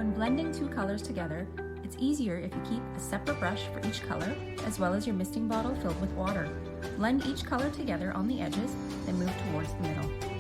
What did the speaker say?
When blending two colors together, it's easier if you keep a separate brush for each color, as well as your misting bottle filled with water. Blend each color together on the edges, then move towards the middle.